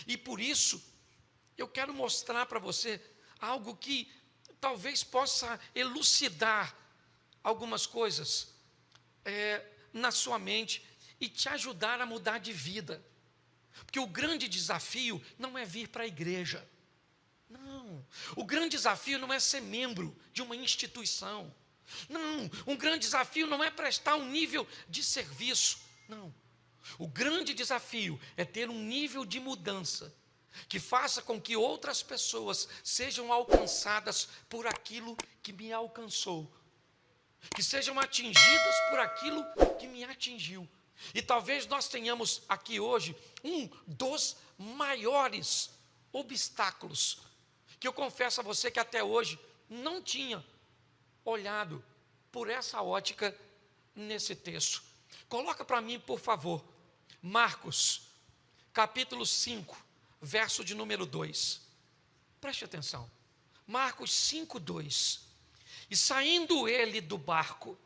E por isso, eu quero mostrar para você algo que talvez possa elucidar algumas coisas na sua mente e te ajudar a mudar de vida. Porque o grande desafio não é vir para a igreja. Não. O grande desafio não é ser membro de uma instituição. Não. O grande desafio não é prestar um nível de serviço. Não. O grande desafio é ter um nível de mudança que faça com que outras pessoas sejam alcançadas por aquilo que me alcançou, que sejam atingidas por aquilo que me atingiu. E talvez nós tenhamos aqui hoje um dos maiores obstáculos, que eu confesso a você que até hoje não tinha olhado por essa ótica nesse texto. Coloca para mim, por favor, Marcos, capítulo 5, verso de número 2. Preste atenção. Marcos 5, 2. E saindo ele do barco,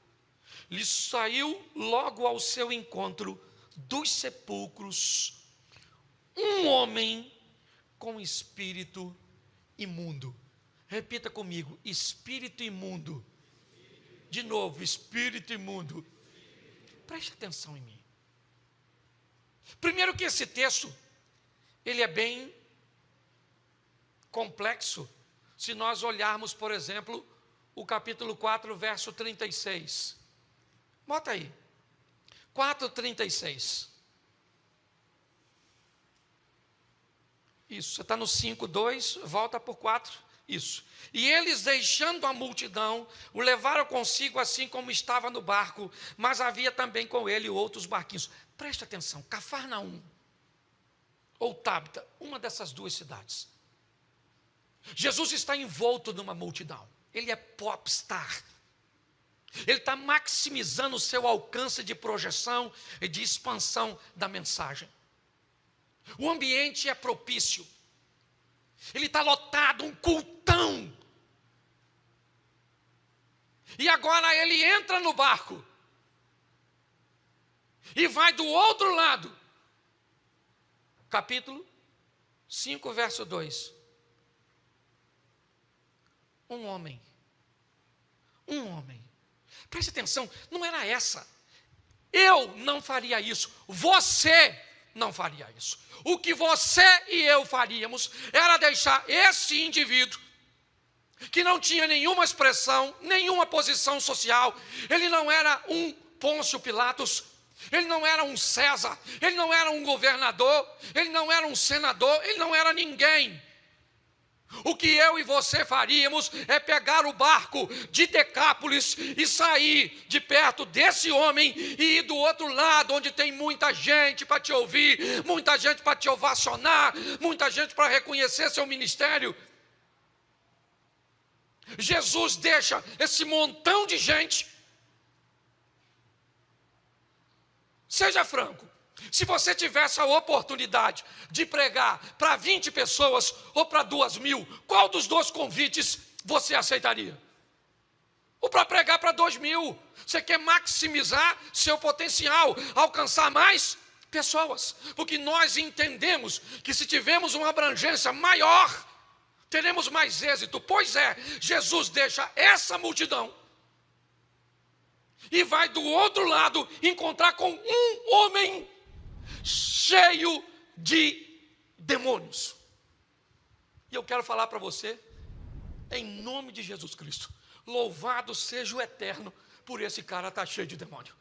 lhe saiu logo ao seu encontro dos sepulcros um homem com espírito imundo. Repita comigo: espírito imundo. De novo, espírito imundo. Preste atenção em mim. Primeiro que esse texto, ele é bem complexo, se nós olharmos, por exemplo, o capítulo 4, verso 36. Bota aí, 4:36. Isso, você está no 5:2, volta por 4, isso. E eles, deixando a multidão, o levaram consigo assim como estava no barco, mas havia também com ele outros barquinhos. Preste atenção, Cafarnaum ou Tábita, uma dessas duas cidades. Jesus está envolto numa multidão, ele é popstar. Ele está maximizando o seu alcance de projeção e de expansão da mensagem. O ambiente é propício. Ele está lotado, um cultão. E agora ele entra no barco e vai do outro lado. Capítulo 5, verso 2. Um homem. Preste atenção, não era essa. Eu não faria isso. Você não faria isso. O que você e eu faríamos era deixar esse indivíduo, que não tinha nenhuma expressão, nenhuma posição social, ele não era um Pôncio Pilatos, ele não era um César, ele não era um governador, ele não era um senador, ele não era ninguém. O que eu e você faríamos é pegar o barco de Decápolis e sair de perto desse homem e ir do outro lado, onde tem muita gente para te ouvir, muita gente para te ovacionar, muita gente para reconhecer seu ministério. Jesus deixa esse montão de gente. Seja franco. Se você tivesse a oportunidade de pregar para 20 pessoas ou para 2.000, qual dos dois convites você aceitaria? Ou para pregar para 2.000? Você quer maximizar seu potencial, alcançar mais pessoas. Porque nós entendemos que se tivermos uma abrangência maior, teremos mais êxito. Pois é, Jesus deixa essa multidão e vai do outro lado encontrar com um homem cheio de demônios. E eu quero falar para você, em nome de Jesus Cristo, louvado seja o Eterno por esse cara estar cheio de demônio.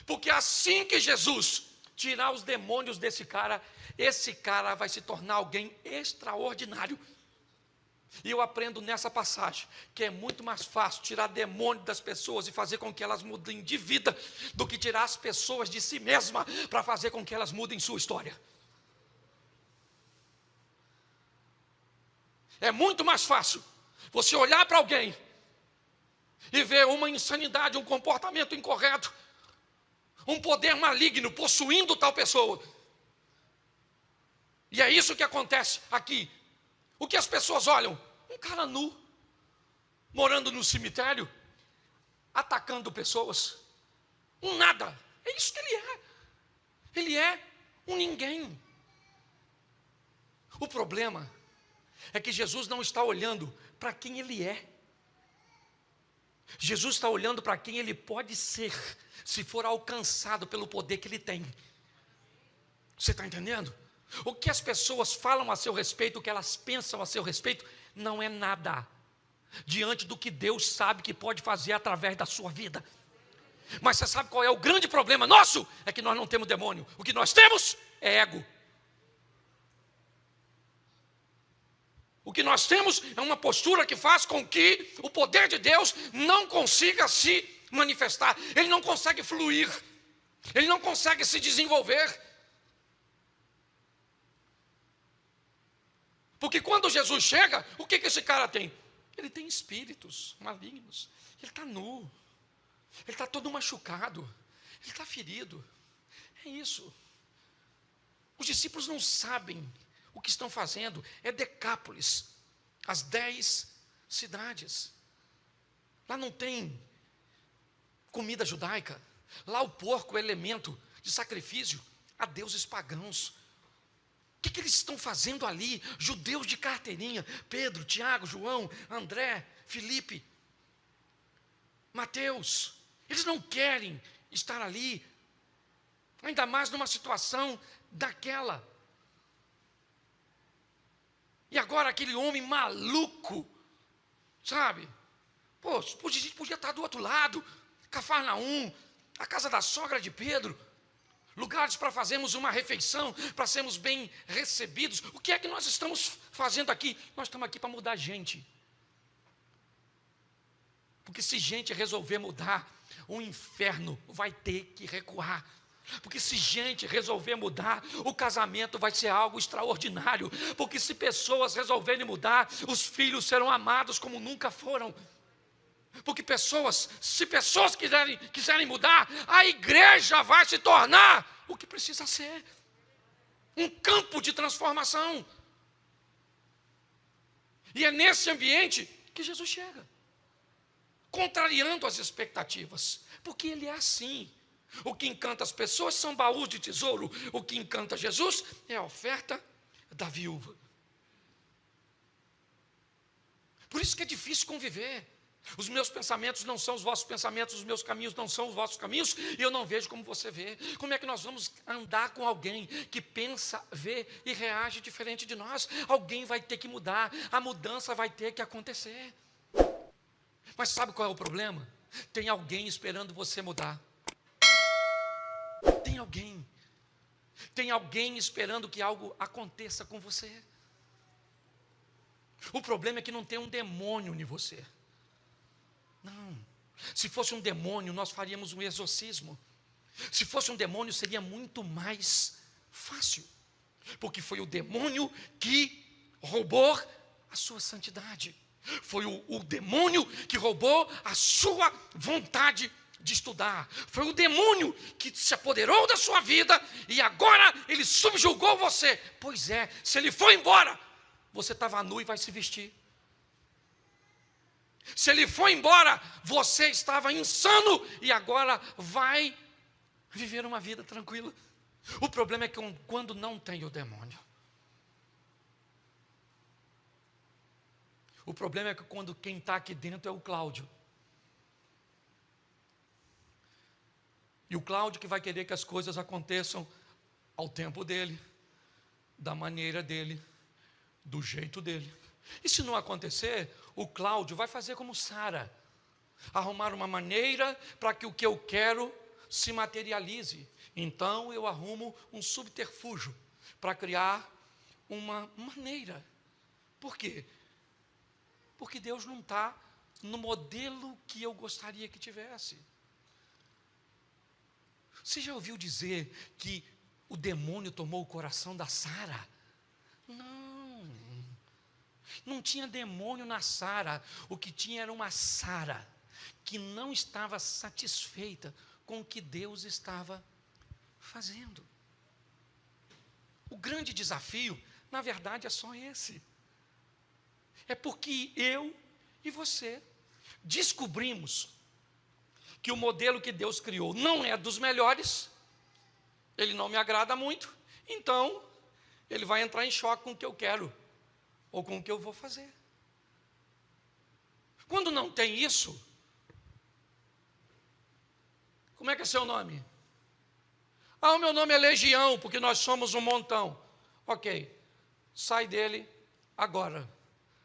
Porque assim que Jesus tirar os demônios desse cara, esse cara vai se tornar alguém extraordinário. E eu aprendo nessa passagem que é muito mais fácil tirar demônio das pessoas e fazer com que elas mudem de vida do que tirar as pessoas de si mesma para fazer com que elas mudem sua história. É muito mais fácil você olhar para alguém e ver uma insanidade, um comportamento incorreto, um poder maligno possuindo tal pessoa. E é isso que acontece aqui. O que as pessoas olham? Um cara nu, morando no cemitério, atacando pessoas. Um nada. É isso que ele é. Ele é Um ninguém. O problema é que Jesus não está olhando para quem Ele é. Jesus está olhando para quem Ele pode ser, se for alcançado pelo poder que Ele tem. Você está entendendo? O que as pessoas falam a seu respeito, o que elas pensam a seu respeito, não é nada diante do que Deus sabe que pode fazer através da sua vida. Mas você sabe qual é o grande problema nosso? É que nós não temos demônio. O que nós temos é ego. O que nós temos é uma postura que faz com que o poder de Deus não consiga se manifestar. Ele não consegue fluir. Ele não consegue se desenvolver. Porque quando Jesus chega, o que esse cara tem? Ele tem espíritos malignos. Ele está nu. Ele está todo machucado. Ele está ferido. É isso. Os discípulos não sabem o que estão fazendo. É Decápolis, as 10 cidades. Lá não tem comida judaica. Lá o porco é elemento de sacrifício a deuses pagãos. O que eles estão fazendo ali? Judeus de carteirinha, Pedro, Tiago, João, André, Filipe, Mateus. Eles não querem estar ali, ainda mais numa situação daquela. E agora aquele homem maluco, sabe? Pô, a gente podia estar do outro lado, Cafarnaum, a casa da sogra de Pedro, lugares para fazermos uma refeição, para sermos bem recebidos. O que é que nós estamos fazendo aqui? Nós estamos aqui para mudar gente. Porque se gente resolver mudar, o inferno vai ter que recuar. Porque se gente resolver mudar, o casamento vai ser algo extraordinário. Porque se pessoas resolverem mudar, os filhos serão amados como nunca foram. Porque se pessoas quiserem mudar, a igreja vai se tornar o que precisa ser. Um campo de transformação. E é nesse ambiente que Jesus chega. Contrariando as expectativas. Porque Ele é assim. O que encanta as pessoas são baús de tesouro. O que encanta Jesus é a oferta da viúva. Por isso que é difícil conviver. Os meus pensamentos não são os vossos pensamentos, os meus caminhos não são os vossos caminhos, e eu não vejo como você vê. Como é que nós vamos andar com alguém que pensa, vê e reage diferente de nós? Alguém vai ter que mudar, a mudança vai ter que acontecer. Mas sabe qual é o problema? Tem alguém esperando você mudar. Tem alguém esperando que algo aconteça com você. O problema é que não tem um demônio em você. Não. Se fosse um demônio, nós faríamos um exorcismo. Se fosse um demônio, seria muito mais fácil. Porque foi o demônio que roubou a sua santidade. Foi o demônio que roubou a sua vontade de estudar. Foi o demônio que se apoderou da sua vida e agora ele subjugou você. Pois é, se ele for embora, você estava nu e vai se vestir. Se ele for embora, você estava insano e agora vai viver uma vida tranquila. O problema é que quando não tem o demônio. O problema é que quando quem está aqui dentro é o Cláudio. E o Cláudio que vai querer que as coisas aconteçam ao tempo dele, da maneira dele, do jeito dele. E se não acontecer, o Cláudio vai fazer como Sara, arrumar uma maneira para que o que eu quero se materialize. Então eu arrumo um subterfúgio para criar uma maneira. Por quê? Porque Deus não está no modelo que eu gostaria que tivesse. Você já ouviu dizer que o demônio tomou o coração da Sara? Não tinha demônio na Sara. O que tinha era uma Sara que não estava satisfeita com o que Deus estava fazendo. O grande desafio, na verdade, é só esse. É porque eu e você descobrimos que o modelo que Deus criou não é dos melhores, ele não me agrada muito, Então, ele vai entrar em choque com o que eu quero, ou com o que eu vou fazer. Quando não tem isso, como é que é seu nome? Ah, o meu nome é Legião, porque nós somos um montão. Ok, sai dele agora.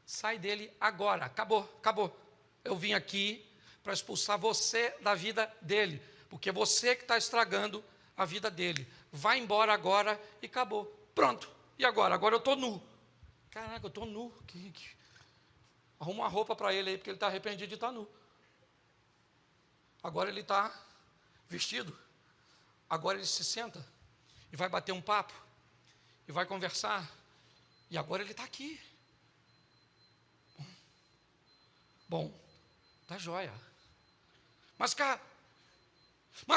Sai dele agora. Acabou, acabou. Eu vim aqui para expulsar você da vida dele, porque você que está estragando a vida dele. Vai embora agora e acabou. Pronto. E agora? Agora eu estou nu. Caraca, eu estou nu. Arruma uma roupa para ele aí, porque ele está arrependido de estar nu. Agora ele está vestido. Agora ele se senta e vai bater um papo e vai conversar. E agora ele está aqui. Bom, tá joia. Mas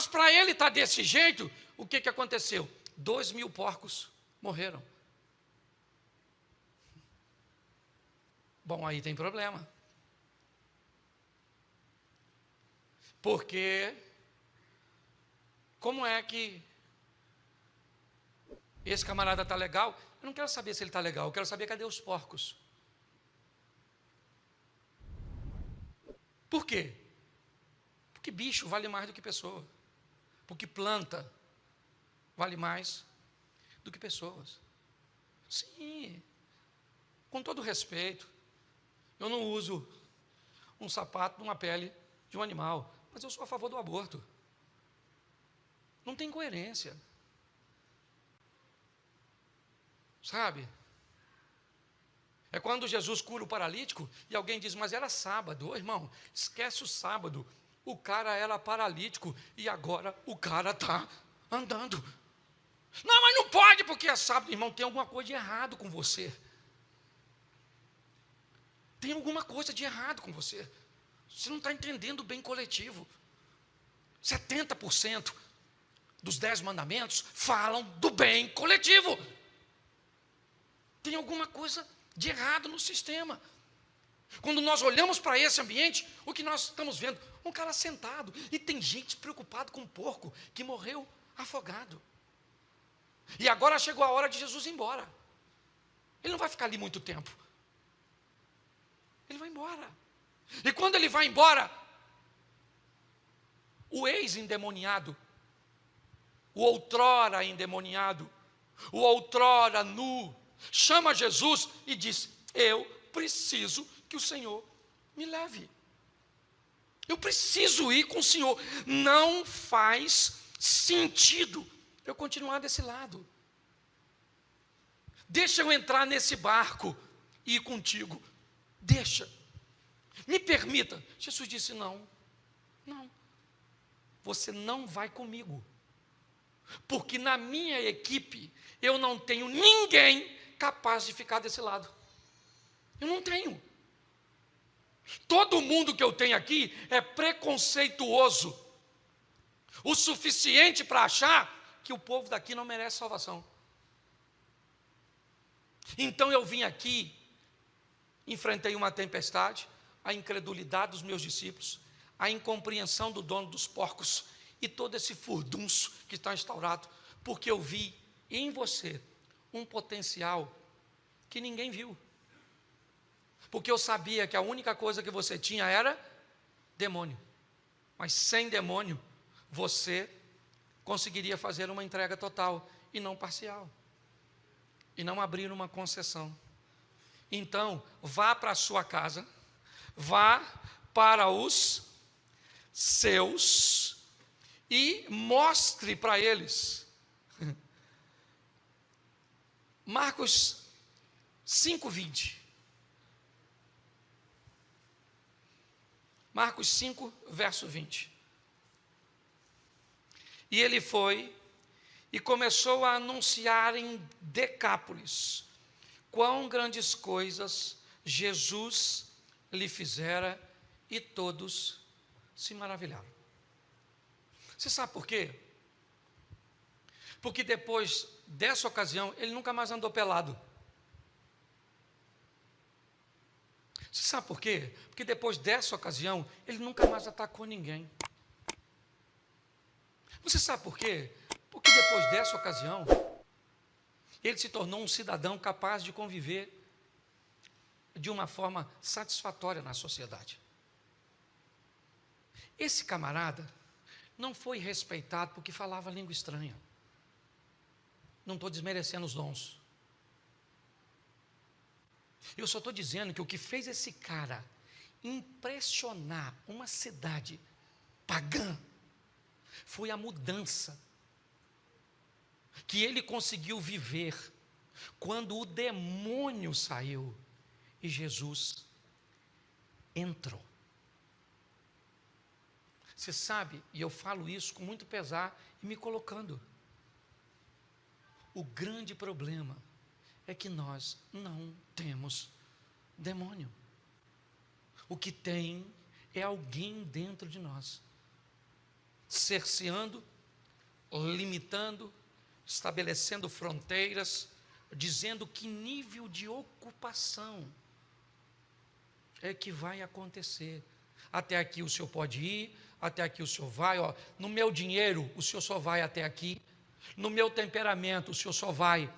para ele estar desse jeito, o que aconteceu? 2.000 porcos morreram. Bom, aí tem problema. Porque como é que esse camarada está legal? Eu não quero saber se ele está legal, eu quero saber cadê os porcos. Por quê? Porque bicho vale mais do que pessoa. Porque planta vale mais do que pessoas. Sim, com todo respeito, eu não uso um sapato numa pele de um animal, mas eu sou a favor do aborto. Não tem coerência. Sabe? É quando Jesus cura o paralítico e alguém diz, mas era sábado. Ô, irmão, esquece o sábado. O cara era paralítico e agora o cara está andando. Não, mas não pode porque é sábado. Irmão, tem alguma coisa de errado com você. Tem alguma coisa de errado com você. Você não está entendendo o bem coletivo. 70% dos 10 mandamentos falam do bem coletivo. Tem alguma coisa de errado no sistema. Quando nós olhamos para esse ambiente, o que nós estamos vendo? Um cara sentado, e tem gente preocupada com um porco que morreu afogado. E agora chegou a hora de Jesus ir embora. Ele não vai ficar ali muito tempo. Ele vai embora. E quando ele vai embora, o ex-endemoniado, o outrora endemoniado, o outrora nu, chama Jesus e diz, eu preciso que o Senhor me leve. Eu preciso ir com o Senhor. Não faz sentido eu continuar desse lado. Deixa eu entrar nesse barco e ir contigo. Deixa. Me permita. Jesus disse, não. Você não vai comigo. Porque na minha equipe, eu não tenho ninguém capaz de ficar desse lado. Eu não tenho. Todo mundo que eu tenho aqui é preconceituoso o suficiente para achar que o povo daqui não merece salvação. Então eu vim aqui, enfrentei uma tempestade, a incredulidade dos meus discípulos, a incompreensão do dono dos porcos e todo esse furdunço que está instaurado, porque eu vi em você um potencial que ninguém viu. Porque eu sabia que a única coisa que você tinha era demônio. Mas sem demônio, você conseguiria fazer uma entrega total e não parcial. E não abrir uma concessão. Então, vá para a sua casa, vá para os seus e mostre para eles. Marcos 5:20. Marcos 5, verso 20. E ele foi e começou a anunciar em Decápolis quão grandes coisas Jesus lhe fizera, e todos se maravilharam. Você sabe por quê? Porque depois dessa ocasião, ele nunca mais andou pelado. Você sabe por quê? Porque depois dessa ocasião, ele nunca mais atacou ninguém. Você sabe por quê? Porque depois dessa ocasião, Ele se tornou um cidadão capaz de conviver de uma forma satisfatória na sociedade. Esse camarada não foi respeitado porque falava língua estranha. Não estou desmerecendo os dons. Eu só estou dizendo que o que fez esse cara impressionar uma cidade pagã foi a mudança que ele conseguiu viver quando o demônio saiu e Jesus entrou. Você sabe, e eu falo isso com muito pesar e me colocando. O grande problema é que nós não temos demônio. O que tem é alguém dentro de nós, cerceando, limitando, estabelecendo fronteiras, dizendo que nível de ocupação é que vai acontecer. Até aqui o senhor pode ir, até aqui o senhor vai, ó, no meu dinheiro o senhor só vai até aqui, no meu temperamento o senhor só vai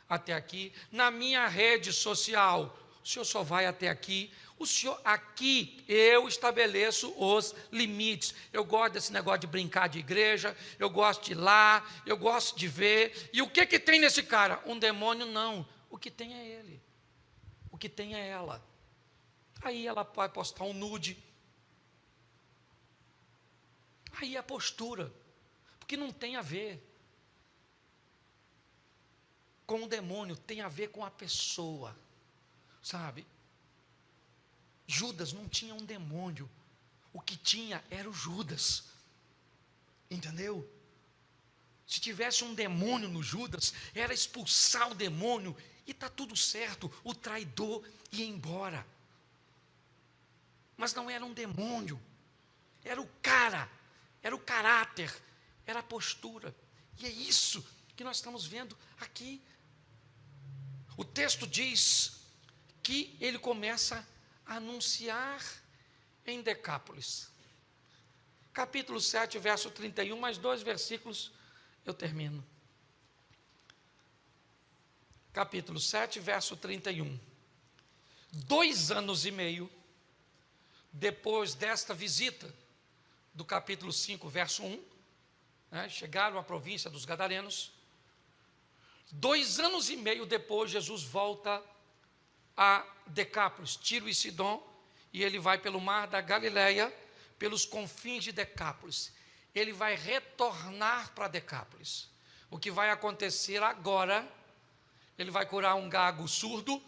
até aqui, na minha rede social o senhor só vai até aqui, o senhor, aqui eu estabeleço os limites. Eu gosto desse negócio de brincar de igreja, eu gosto de ir lá, eu gosto de ver. E o que que tem nesse cara? Um demônio? Não, o que tem é ele, o que tem é ela. Aí ela vai postar um nude, aí é a postura, porque não tem a ver com o demônio, tem a ver com a pessoa, sabe? Judas não tinha um demônio, o que tinha era o Judas, entendeu? Se tivesse um demônio no Judas, era expulsar o demônio e está tudo certo, o traidor ia embora. Mas não era um demônio, era o cara, era o caráter, era a postura. E é isso que nós estamos vendo aqui. O texto diz que ele começa a anunciar em Decápolis. Capítulo 7, verso 31, mais 2 versículos, eu termino. Capítulo 7, verso 31. 2 anos e meio depois desta visita, do capítulo 5, verso 1, chegaram à província dos Gadarenos. 2 anos e meio depois, Jesus volta a Decápolis, Tiro e Sidom, e ele vai pelo mar da Galileia, pelos confins de Decápolis. Ele vai retornar para Decápolis. O que vai acontecer agora, ele vai curar um gago surdo,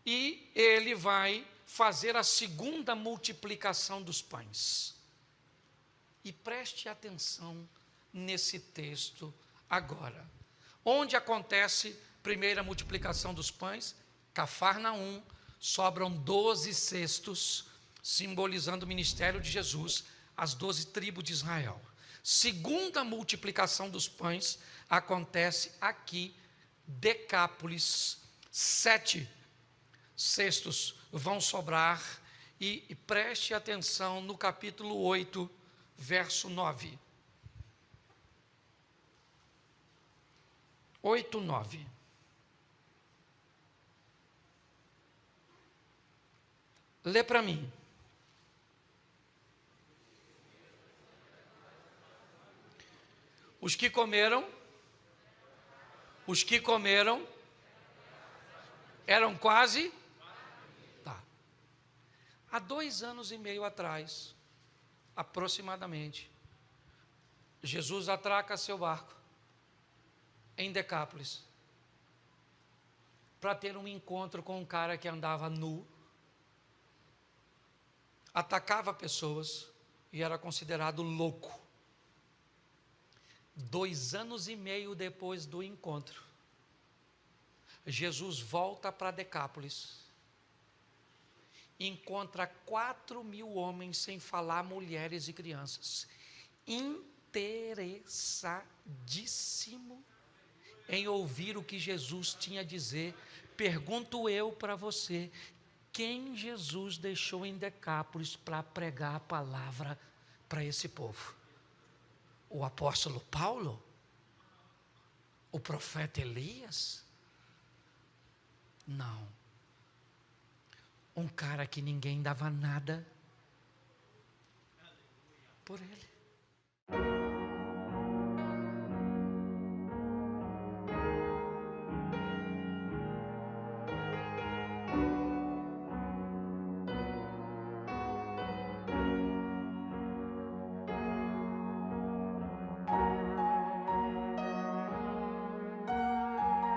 e ele vai fazer a segunda multiplicação dos pães. E preste atenção nesse texto agora. Onde acontece a primeira multiplicação dos pães? Cafarnaum, sobram 12 cestos, simbolizando o ministério de Jesus, as 12 tribos de Israel. Segunda multiplicação dos pães acontece aqui, Decápolis, 7 cestos vão sobrar, e preste atenção no capítulo 8, verso 9. 8, 9. Lê para mim. Os que comeram eram quase. Tá. Há 2 anos e meio atrás, aproximadamente, Jesus atraca seu barco em Decápolis para ter um encontro com um cara que andava nu, atacava pessoas e era considerado louco. 2 anos e meio depois do encontro, Jesus volta para Decápolis, encontra 4.000 homens, sem falar mulheres e crianças, interessadíssimo em ouvir o que Jesus tinha a dizer. Pergunto eu para você, quem Jesus deixou em Decápolis para pregar a palavra para esse povo? O apóstolo Paulo? O profeta Elias? Não. Um cara que ninguém dava nada por ele.